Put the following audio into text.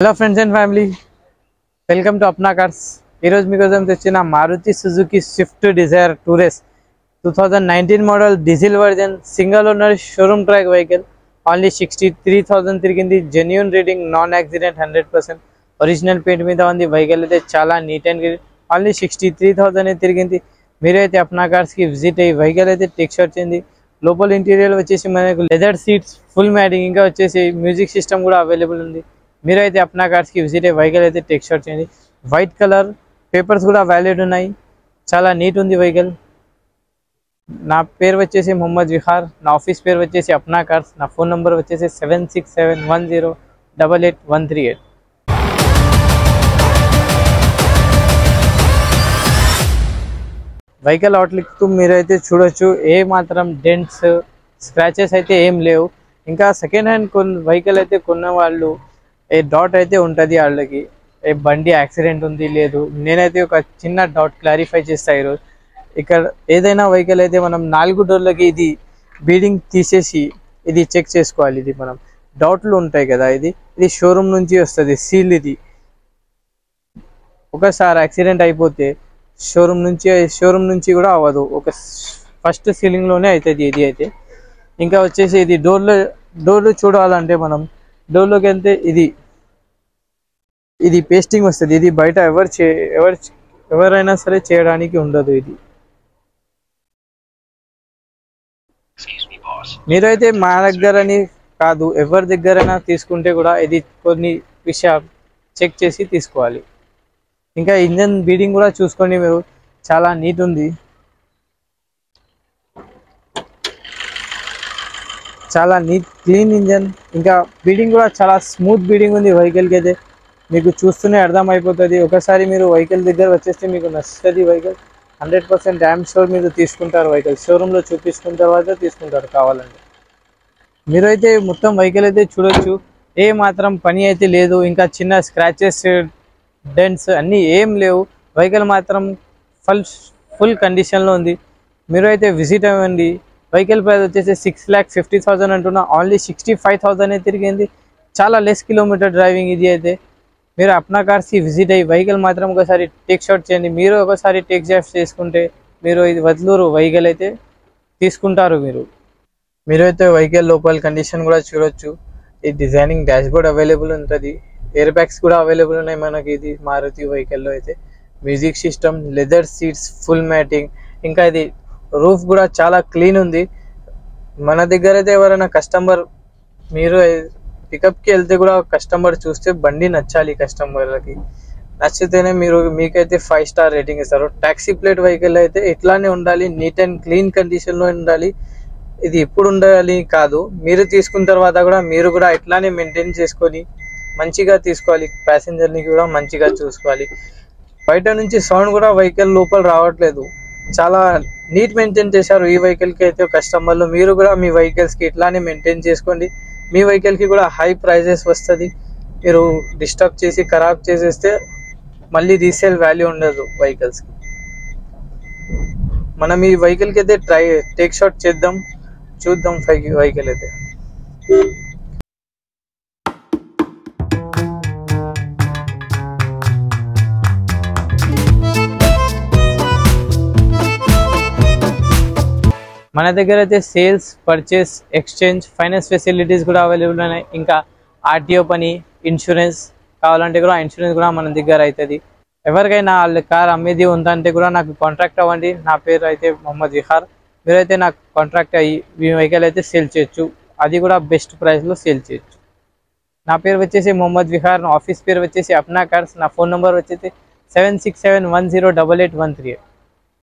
Hello friends and family, welcome to Apna Cars. ఈరోజు మీకోసం తెచ్చిన Maruti Suzuki Swift Dzire tour S 2019 model diesel version single owner showroom track vehicle. Only 63,000 తిరిగింది. Genuine reading, non accident, 100% original paint మీద ఉంది. Vehicle అయితే చాలా neat and clean. Only 63,000 తిరిగింది. మీరైతే అప్నా కార్స్కి విజిట్ అయ్యి వెహికల్ అయితే టెక్ షాట్ చేయండి. లోపల ఇంటీరియర్ వచ్చేసి మనకు లెదర్ సీట్స్, ఫుల్ మ్యాటింగ్, ఇంకా వచ్చేసి మ్యూజిక్ సిస్టమ్ కూడా అవైలబుల్ ఉంది. మీరైతే అప్నా కార్స్కి విజిట్ అయ్యి వెహికల్ అయితే టెక్ షాట్ చేయండి. వైట్ కలర్ పేపర్స్ కూడా వ్యాలిడ్ ఉన్నాయి. చాలా నీట్ ఉంది వెహికల్. నా పేరు వచ్చేసి మొహమ్మద్ విహార్. నా ఆఫీస్ పేరు వచ్చేసి అప్నా కార్స్. నా ఫోన్ నెంబర్ వచ్చేసి 7671088138. వెహికల్ అవుట్లుక్ మీరైతే చూడొచ్చు. ఏ మాత్రం డెంట్స్, స్క్రాచెస్ అయితే ఏం లేవు. ఇంకా సెకండ్ హ్యాండ్ వెహికల్ అయితే కొన్న వాళ్ళు ఏ డాట్ అయితే ఉంటుంది వాళ్ళకి, ఏ బండి యాక్సిడెంట్ ఉంది లేదు. నేనైతే ఒక చిన్న డౌట్ క్లారిఫై చేస్తా ఈరోజు. ఇక్కడ ఏదైనా వెహికల్ అయితే మనం 4 డోర్లకి ఇది బీడింగ్ తీసేసి ఇది చెక్ చేసుకోవాలి. ఇది మనం డౌట్లు ఉంటాయి కదా, ఇది షోరూమ్ నుంచి వస్తుంది సీల్. ఇది ఒకసారి యాక్సిడెంట్ అయిపోతే షోరూమ్ నుంచి కూడా అవ్వదు, ఒక ఫస్ట్ సీలింగ్లోనే అవుతుంది ఇది అయితే. ఇంకా వచ్చేసి ఇది డోర్లు చూడాలంటే మనం డోర్లోకి వెళ్తే ఇది పేస్టింగ్ వస్తుంది. ఇది బయట ఎవరైనా సరే చేయడానికి ఉండదు. ఇది మీరైతే మా దగ్గరని కాదు, ఎవరి దగ్గరైనా తీసుకుంటే కూడా ఇది కొన్ని విషయాలు చెక్ చేసి తీసుకోవాలి. ఇంకా ఇంజన్ బీడింగ్ కూడా చూసుకోండి మీరు, చాలా నీట్ ఉంది. చాలా నీట్ క్లీన్ ఇంజన్. ఇంకా బీడింగ్ కూడా చాలా స్మూత్ బీడింగ్ ఉంది వెహికల్కి అయితే. మీకు చూస్తూనే అర్థమైపోతుంది. ఒకసారి మీరు వెహికల్ దగ్గర వచ్చేస్తే మీకు నచ్చుతుంది వెహికల్. 100% డ్యామ్ షోర్ మీరు తీసుకుంటారు. వెహికల్ షోరూంలో చూపించుకున్న తర్వాత తీసుకుంటారు కావాలంటే. మీరైతే మొత్తం వెహికల్ అయితే చూడొచ్చు. ఏ మాత్రం పని అయితే లేదు. ఇంకా చిన్న స్క్రాచెస్, డెంట్స్ అన్నీ ఏం లేవు. వెహికల్ మాత్రం ఫుల్ కండిషన్లో ఉంది. మీరు అయితే విజిట్ అవ్వండి. వెహికల్ ప్రైస్ వచ్చేసి 6,50,000 అంటున్నా. ఓన్లీ 65,000 తిరిగింది. చాలా లెస్ కిలోమీటర్ డ్రైవింగ్ ఇది అయితే. మీరు అప్నా కార్స్కి విజిట్ అయ్యి వెహికల్ మాత్రం ఒకసారి టేక్ షాట్ చేయండి. మీరు ఒకసారి టేక్ షాట్ చేసుకుంటే మీరు ఇది వదలూరు వెహికల్ అయితే తీసుకుంటారు. మీరైతే వెహికల్ లోపల కండిషన్ కూడా చూడొచ్చు. ఈ డిజైనింగ్ డాష్ బోర్డ్ అవైలబుల్ ఉంటుంది. ఎయిర్ బ్యాగ్స్ కూడా అవైలబుల్ ఉన్నాయి మనకి ఇది మారుతి వెహికల్లో అయితే. Music system, leather seats, full matting, ఇంకా ఇది రూఫ్ కూడా చాలా క్లీన్ ఉంది. మన దగ్గర అయితే ఎవరైనా కస్టమర్ మీరు పికప్కి వెళ్తే కూడా కస్టమర్ చూస్తే బండి నచ్చాలి. కస్టమర్లకి నచ్చితేనే మీకైతే 5 స్టార్ రేటింగ్ ఇస్తారు. ట్యాక్సీ ప్లేట్ వెహికల్ అయితే ఇట్లానే ఉండాలి, నీట్ అండ్ క్లీన్ కండిషన్లో ఉండాలి. ఇది ఎప్పుడు ఉండాలి కాదు, మీరు తీసుకున్న తర్వాత కూడా మీరు కూడా ఇట్లానే మెయింటైన్ చేసుకొని మంచిగా తీసుకోవాలి. ప్యాసింజర్ని కూడా మంచిగా చూసుకోవాలి. బయట నుంచి సౌండ్ కూడా వెహికల్ లోపల రావట్లేదు. చాలా నీట్ మెయింటైన్ చేశారు ఈ వెహికల్కి అయితే కస్టమర్లు. మీరు కూడా మీ వెహికల్స్కి ఇట్లానే మెయింటైన్ చేసుకోండి. మీ వెహికల్కి కూడా హై ప్రైజెస్ వస్తుంది. మీరు డిస్టర్బ్ చేసి ఖరాబ్ చేసేస్తే మళ్ళీ రీసేల్ వాల్యూ ఉండదు వెహికల్స్కి. మనం ఈ వెహికల్కి అయితే టేక్ షాట్ చూద్దాం వెహికల్ అయితే. మన దగ్గర అయితే sales, purchase, exchange, finance facilities కూడా అవైలబుల్ ఉన్నాయి. ఇంకా ఆర్టీఓ పని, ఇన్సూరెన్స్ కావాలంటే కూడా ఇన్సూరెన్స్ కూడా మన దగ్గర అవుతుంది. ఎవరికైనా వాళ్ళ కార్ అమ్మేది ఉందంటే కూడా నాకు కాంటాక్ట్ అవ్వండి. నా పేరు అయితే మొహమ్మద్ విహార్. మీరైతే నాకు కాంటాక్ట్ అయ్యి మీ వెహికల్ అయితే సేల్ చేయొచ్చు. అది కూడా బెస్ట్ ప్రైస్లో సేల్ చేయొచ్చు. నా పేరు వచ్చేసి మొహమ్మద్ విహార్. నా ఆఫీస్ పేరు వచ్చేసి అప్నా కార్స్. నా ఫోన్ నెంబర్ వచ్చేసి 7671088138.